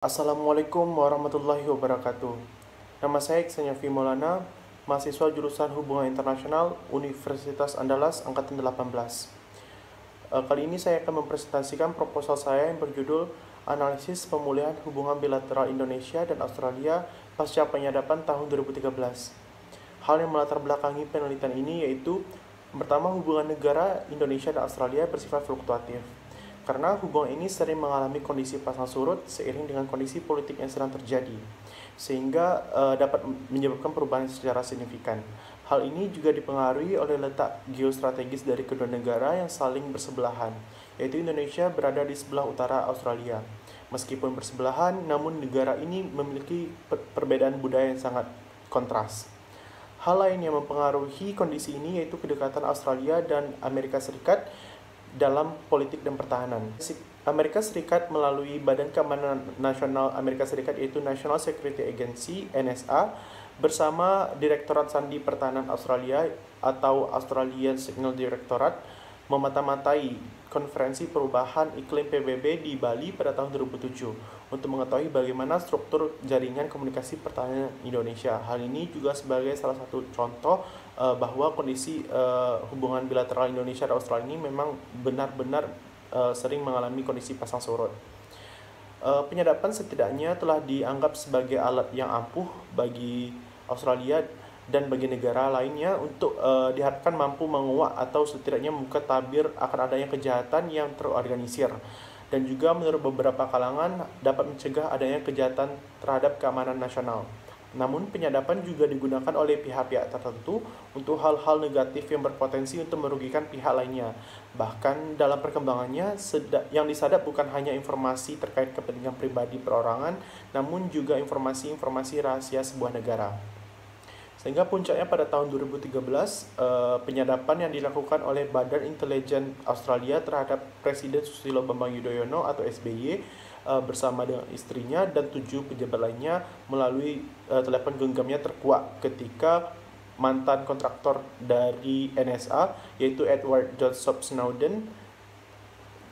Assalamualaikum warahmatullahi wabarakatuh. Nama saya Iksan Yafi Maulana, mahasiswa jurusan Hubungan Internasional Universitas Andalas Angkatan 18. Kali ini saya akan mempresentasikan proposal saya yang berjudul Analisis Pemulihan Hubungan Bilateral Indonesia dan Australia pasca penyadapan tahun 2013. Hal yang melatar belakangi penelitian ini yaitu pertama, hubungan negara Indonesia dan Australia bersifat fluktuatif. Karena hubungan ini sering mengalami kondisi pasang surut seiring dengan kondisi politik yang sedang terjadi, sehingga dapat menyebabkan perubahan secara signifikan. Hal ini juga dipengaruhi oleh letak geostrategis dari kedua negara yang saling bersebelahan, yaitu Indonesia berada di sebelah utara Australia. Meskipun bersebelahan, namun negara ini memiliki perbedaan budaya yang sangat kontras. Hal lain yang mempengaruhi kondisi ini yaitu kedekatan Australia dan Amerika Serikat dalam politik dan pertahanan. Amerika Serikat melalui Badan Keamanan Nasional Amerika Serikat yaitu National Security Agency (NSA) bersama Direktorat Sandi Pertahanan Australia atau Australian Signal Directorate memata-matai Konferensi Perubahan Iklim PBB di Bali pada tahun 2007 untuk mengetahui bagaimana struktur jaringan komunikasi pertahanan Indonesia. Hal ini juga sebagai salah satu contoh bahwa kondisi hubungan bilateral Indonesia dan Australia ini memang benar-benar sering mengalami kondisi pasang surut. Penyadapan setidaknya telah dianggap sebagai alat yang ampuh bagi Australia dan bagi negara lainnya untuk diharapkan mampu menguak atau setidaknya membuka tabir akan adanya kejahatan yang terorganisir, dan juga menurut beberapa kalangan dapat mencegah adanya kejahatan terhadap keamanan nasional. Namun penyadapan juga digunakan oleh pihak-pihak tertentu untuk hal-hal negatif yang berpotensi untuk merugikan pihak lainnya. Bahkan dalam perkembangannya, yang disadap bukan hanya informasi terkait kepentingan pribadi perorangan, namun juga informasi-informasi rahasia sebuah negara. Sehingga puncaknya pada tahun 2013, penyadapan yang dilakukan oleh Badan Intelijen Australia terhadap Presiden Susilo Bambang Yudhoyono atau SBY bersama dengan istrinya dan 7 pejabat lainnya melalui telepon genggamnya terkuak ketika mantan kontraktor dari NSA yaitu Edward Joseph Snowden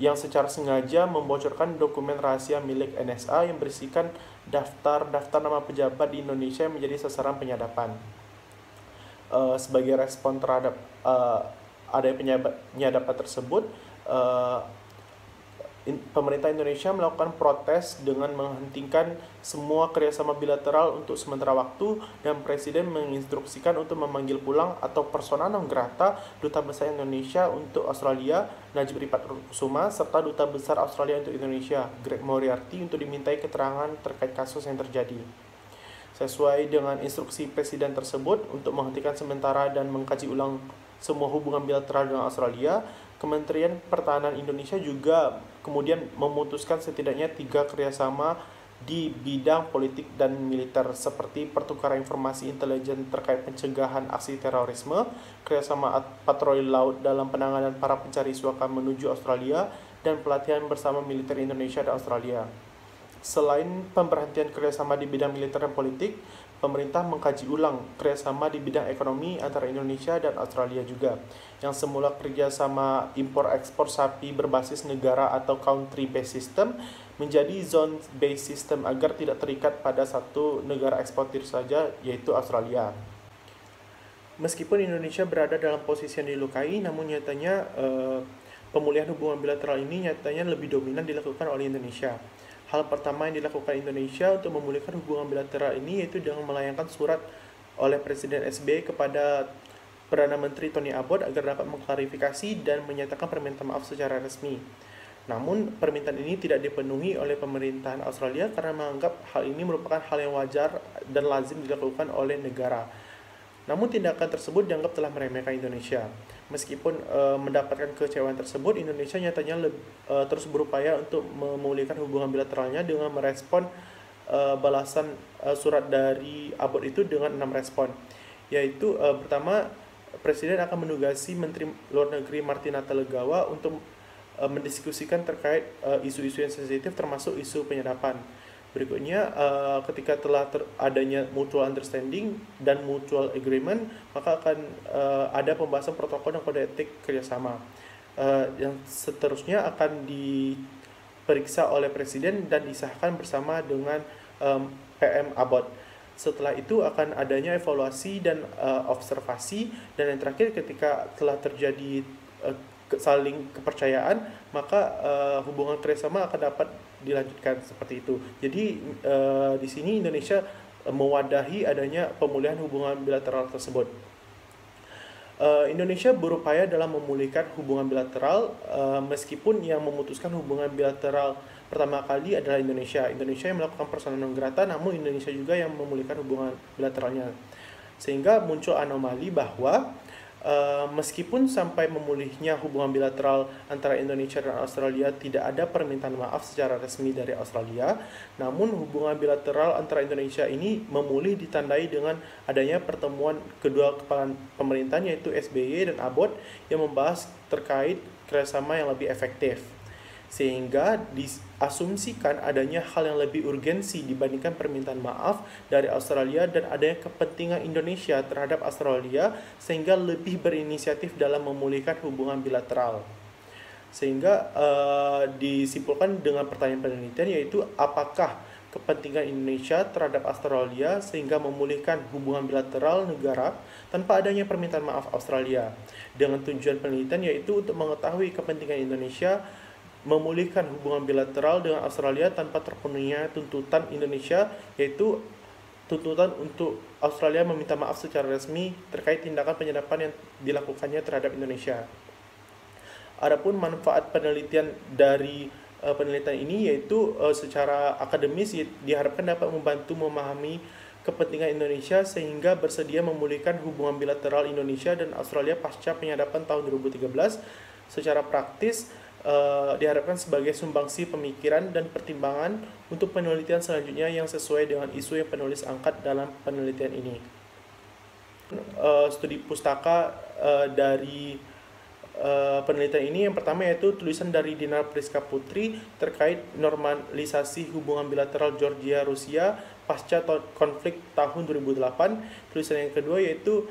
yang secara sengaja membocorkan dokumen rahasia milik NSA yang berisikan daftar nama pejabat di Indonesia yang menjadi sasaran penyadapan. Sebagai respon terhadap adanya penyadapan tersebut, pemerintah Indonesia melakukan protes dengan menghentikan semua kerjasama bilateral untuk sementara waktu, dan Presiden menginstruksikan untuk memanggil pulang atau persona non grata Duta Besar Indonesia untuk Australia, Najib Rifat Kusuma, serta Duta Besar Australia untuk Indonesia, Greg Moriarty, untuk dimintai keterangan terkait kasus yang terjadi. Sesuai dengan instruksi Presiden tersebut untuk menghentikan sementara dan mengkaji ulang semua hubungan bilateral dengan Australia, Kementerian Pertahanan Indonesia juga kemudian memutuskan setidaknya 3 kerjasama di bidang politik dan militer seperti pertukaran informasi intelijen terkait pencegahan aksi terorisme, kerjasama patroli laut dalam penanganan para pencari suaka menuju Australia, dan pelatihan bersama militer Indonesia dan Australia. Selain pemberhentian kerjasama di bidang militer dan politik, pemerintah mengkaji ulang kerjasama di bidang ekonomi antara Indonesia dan Australia juga, yang semula kerjasama impor-ekspor sapi berbasis negara atau country-based system menjadi zone-based system agar tidak terikat pada satu negara eksportir saja, yaitu Australia. Meskipun Indonesia berada dalam posisi yang dilukai, namun nyatanya pemulihan hubungan bilateral ini nyatanya lebih dominan dilakukan oleh Indonesia. Hal pertama yang dilakukan Indonesia untuk memulihkan hubungan bilateral ini yaitu dengan melayangkan surat oleh Presiden SBY kepada Perdana Menteri Tony Abbott agar dapat mengklarifikasi dan menyatakan permintaan maaf secara resmi. Namun, permintaan ini tidak dipenuhi oleh pemerintahan Australia karena menganggap hal ini merupakan hal yang wajar dan lazim dilakukan oleh negara. Namun tindakan tersebut dianggap telah meremehkan Indonesia. Meskipun mendapatkan kecewaan tersebut, Indonesia nyatanya terus berupaya untuk memulihkan hubungan bilateralnya dengan merespon balasan surat dari Abbott itu dengan 6 respon. Yaitu pertama, Presiden akan menugasi Menteri Luar Negeri Martin Natalegawa untuk mendiskusikan terkait isu-isu yang sensitif termasuk isu penyadapan. Berikutnya, ketika telah adanya mutual understanding dan mutual agreement, maka akan ada pembahasan protokol dan kode etik kerjasama. Yang seterusnya akan diperiksa oleh Presiden dan disahkan bersama dengan PM Abbott. Setelah itu akan adanya evaluasi dan observasi, dan yang terakhir ketika telah terjadi saling kepercayaan, maka hubungan kerjasama akan dapat dilanjutkan seperti itu. Jadi di sini Indonesia mewadahi adanya pemulihan hubungan bilateral tersebut. Indonesia berupaya dalam memulihkan hubungan bilateral, meskipun yang memutuskan hubungan bilateral pertama kali adalah Indonesia. Indonesia yang melakukan persona non grata, namun Indonesia juga yang memulihkan hubungan bilateralnya. Sehingga muncul anomali bahwa meskipun sampai memulihnya hubungan bilateral antara Indonesia dan Australia tidak ada permintaan maaf secara resmi dari Australia, namun hubungan bilateral antara Indonesia ini memulih ditandai dengan adanya pertemuan kedua kepala pemerintahan, yaitu SBY dan Abbott, yang membahas terkait kerjasama yang lebih efektif. Sehingga diasumsikan adanya hal yang lebih urgensi dibandingkan permintaan maaf dari Australia dan adanya kepentingan Indonesia terhadap Australia, sehingga lebih berinisiatif dalam memulihkan hubungan bilateral. Sehingga disimpulkan dengan pertanyaan penelitian, yaitu apakah kepentingan Indonesia terhadap Australia sehingga memulihkan hubungan bilateral negara tanpa adanya permintaan maaf Australia. Dengan tujuan penelitian yaitu untuk mengetahui kepentingan Indonesia memulihkan hubungan bilateral dengan Australia tanpa terpenuhinya tuntutan Indonesia, yaitu tuntutan untuk Australia meminta maaf secara resmi terkait tindakan penyadapan yang dilakukannya terhadap Indonesia. Adapun manfaat penelitian dari penelitian ini yaitu secara akademis diharapkan dapat membantu memahami kepentingan Indonesia sehingga bersedia memulihkan hubungan bilateral Indonesia dan Australia pasca penyadapan tahun 2013. Secara praktis diharapkan sebagai sumbangsi pemikiran dan pertimbangan untuk penelitian selanjutnya yang sesuai dengan isu yang penulis angkat dalam penelitian ini. Studi pustaka dari penelitian ini yang pertama yaitu tulisan dari Dinar Priska Putri terkait normalisasi hubungan bilateral Georgia-Rusia pasca konflik tahun 2008. Tulisan yang kedua yaitu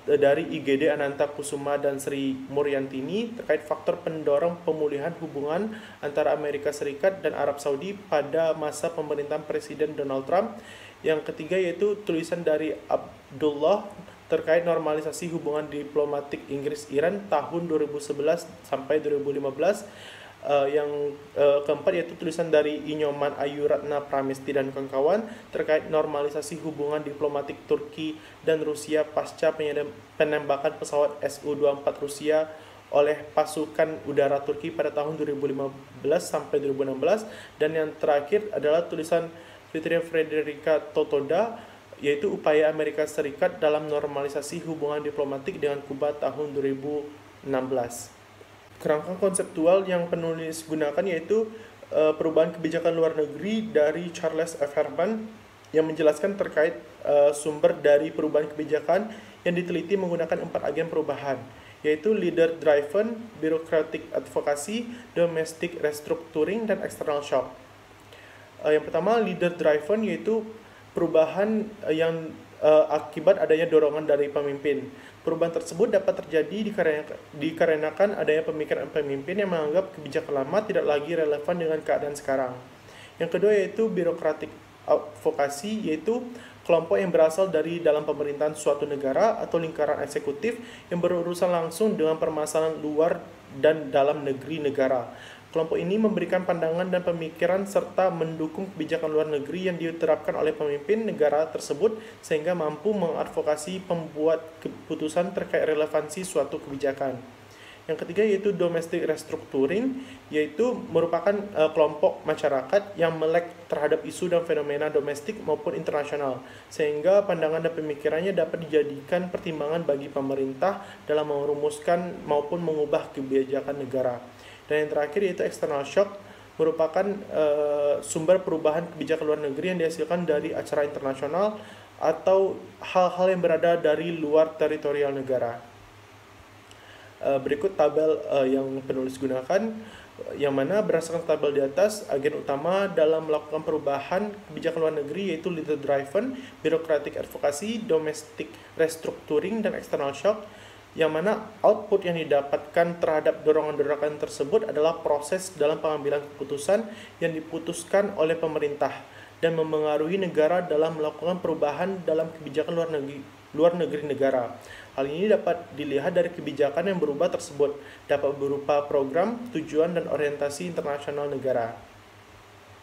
dari IGD Ananta Kusuma dan Sri Muryantini terkait faktor pendorong pemulihan hubungan antara Amerika Serikat dan Arab Saudi pada masa pemerintahan Presiden Donald Trump. Yang ketiga yaitu tulisan dari Abdullah terkait normalisasi hubungan diplomatik Inggris-Iran tahun 2011 sampai 2015. Yang keempat yaitu tulisan dari Inyoman Ayu Ratna Pramesti dan kawan-kawan terkait normalisasi hubungan diplomatik Turki dan Rusia pasca penembakan pesawat Su-24 Rusia oleh pasukan udara Turki pada tahun 2015 sampai 2016. Dan yang terakhir adalah tulisan Fitria Frederica Totoda yaitu upaya Amerika Serikat dalam normalisasi hubungan diplomatik dengan Kuba tahun 2016. Kerangka konseptual yang penulis gunakan yaitu perubahan kebijakan luar negeri dari Charles F. Herman yang menjelaskan terkait sumber dari perubahan kebijakan yang diteliti menggunakan 4 agen perubahan, yaitu leader driven, bureaucratic advocacy, domestic restructuring, dan external shock. Yang pertama leader driven yaitu perubahan yang akibat adanya dorongan dari pemimpin. Perubahan tersebut dapat terjadi dikarenakan adanya pemikiran pemimpin yang menganggap kebijakan lama tidak lagi relevan dengan keadaan sekarang. Yang kedua yaitu birokratik advokasi, yaitu kelompok yang berasal dari dalam pemerintahan suatu negara atau lingkaran eksekutif yang berurusan langsung dengan permasalahan luar dan dalam negeri negara. Kelompok ini memberikan pandangan dan pemikiran serta mendukung kebijakan luar negeri yang diterapkan oleh pemimpin negara tersebut sehingga mampu mengadvokasi pembuat keputusan terkait relevansi suatu kebijakan. Yang ketiga yaitu domestic restructuring, yaitu merupakan kelompok masyarakat yang melek terhadap isu dan fenomena domestik maupun internasional, sehingga pandangan dan pemikirannya dapat dijadikan pertimbangan bagi pemerintah dalam merumuskan maupun mengubah kebijakan negara. Dan yang terakhir yaitu external shock, merupakan sumber perubahan kebijakan luar negeri yang dihasilkan dari acara internasional atau hal-hal yang berada dari luar teritorial negara. Berikut tabel yang penulis gunakan, yang mana berdasarkan tabel di atas, agen utama dalam melakukan perubahan kebijakan luar negeri yaitu leader driven, bureaucratic advocacy, domestic restructuring, dan external shock. yang mana output yang didapatkan terhadap dorongan-dorongan tersebut adalah proses dalam pengambilan keputusan yang diputuskan oleh pemerintah dan memengaruhi negara dalam melakukan perubahan dalam kebijakan luar negeri negara. Hal ini dapat dilihat dari kebijakan yang berubah tersebut, dapat berupa program, tujuan, dan orientasi internasional negara.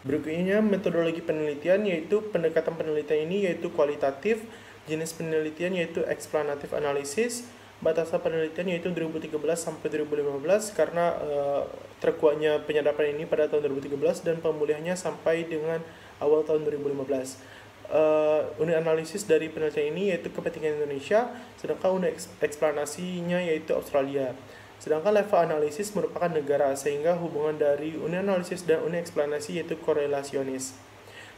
Berikutnya metodologi penelitian, yaitu pendekatan penelitian ini yaitu kualitatif, jenis penelitian yaitu explanative analysis, batasan penelitian yaitu 2013 sampai 2015 karena terkuatnya penyadapan ini pada tahun 2013 dan pemulihannya sampai dengan awal tahun 2015. Unit analisis dari penelitian ini yaitu kepentingan Indonesia, sedangkan unit eksplanasinya yaitu Australia. Sedangkan level analisis merupakan negara, sehingga hubungan dari unit analisis dan unit eksplanasi yaitu korelasionis.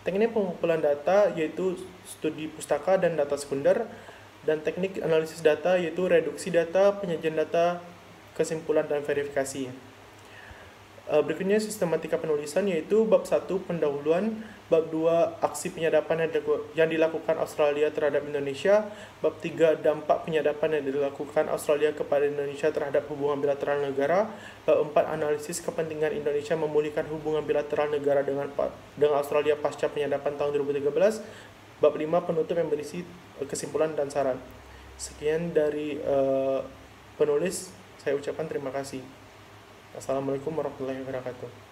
Teknik pengumpulan data yaitu studi pustaka dan data sekunder, dan teknik analisis data yaitu reduksi data, penyajian data, kesimpulan, dan verifikasi. Berikutnya sistematika penulisan yaitu bab 1 pendahuluan, bab 2 aksi penyadapan yang dilakukan Australia terhadap Indonesia, bab 3 dampak penyadapan yang dilakukan Australia kepada Indonesia terhadap hubungan bilateral negara, bab 4 analisis kepentingan Indonesia memulihkan hubungan bilateral negara dengan Australia pasca penyadapan tahun 2013, bab 5 penutup yang berisi kesimpulan dan saran. Sekian dari penulis, saya ucapkan terima kasih. Assalamualaikum warahmatullahi wabarakatuh.